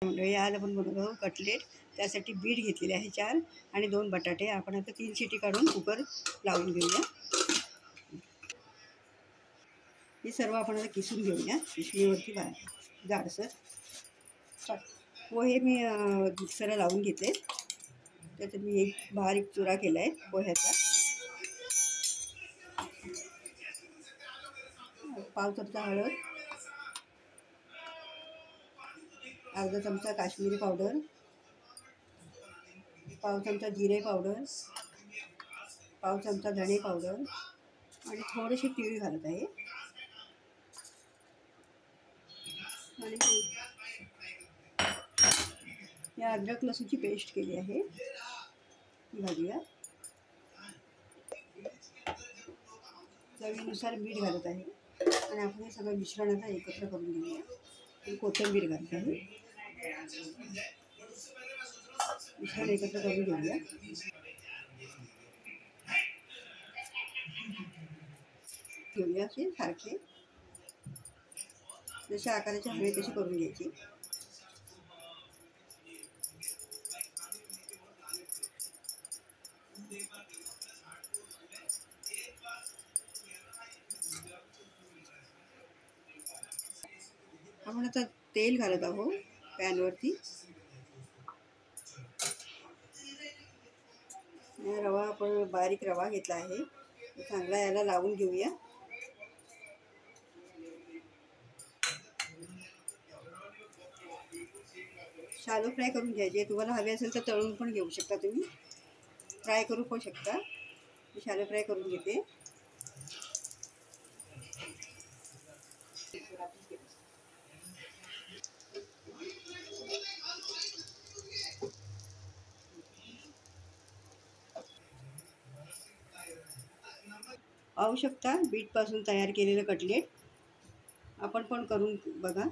मंडळी आज आपण बनवतो कटलेट. त्यासाठी बीट घेतलेले आहे 4 आणि 2 बटाटे. आपण आता 3 शिटी काढून कुकर लावून घेऊया. हे सर्व आपण आता किसून घेऊया किसणीवरती जाडसर. पोहे मी मिक्सरला लावून घेतले. त्याच्यात मी एक बारीक चुरा केला आहे पोह्याचा. पाव चमचा हळद, अर्धा चमचा काश्मीरी पावडर, पाव चमचा जिरे पावडर, पाव चमचा धणे पावडर आणि थोडेसे तीळ घालत आहे. आणि या अद्रक लसूणची पेस्ट केली आहे, घालूया. चवीनुसार मीठ घालत आहे आणि आपण हे सगळं मिश्रण आता एकत्र करून घेऊया. कोथिंबीर घालत आहे. मिश्रण एकत्र करून घेऊया. घेऊया असे सारखे जसे आकाराचे हवे तसे करून घ्यायचे. आपण आता तेल घालत आहोत पॅनवरती. रवा आपण बारीक रवा घेतला आहे, चांगला याला लावून घेऊया. शालो फ्राय करून घ्यायचे. तुम्हाला हवे असेल तर तळून पण घेऊ शकता, तुम्ही फ्राय करू पण शकता. मी शालो फ्राय करून घेते. पाहू शकता बीटपासून तयार केलेलं कटलेट. आपण पण करून बघा.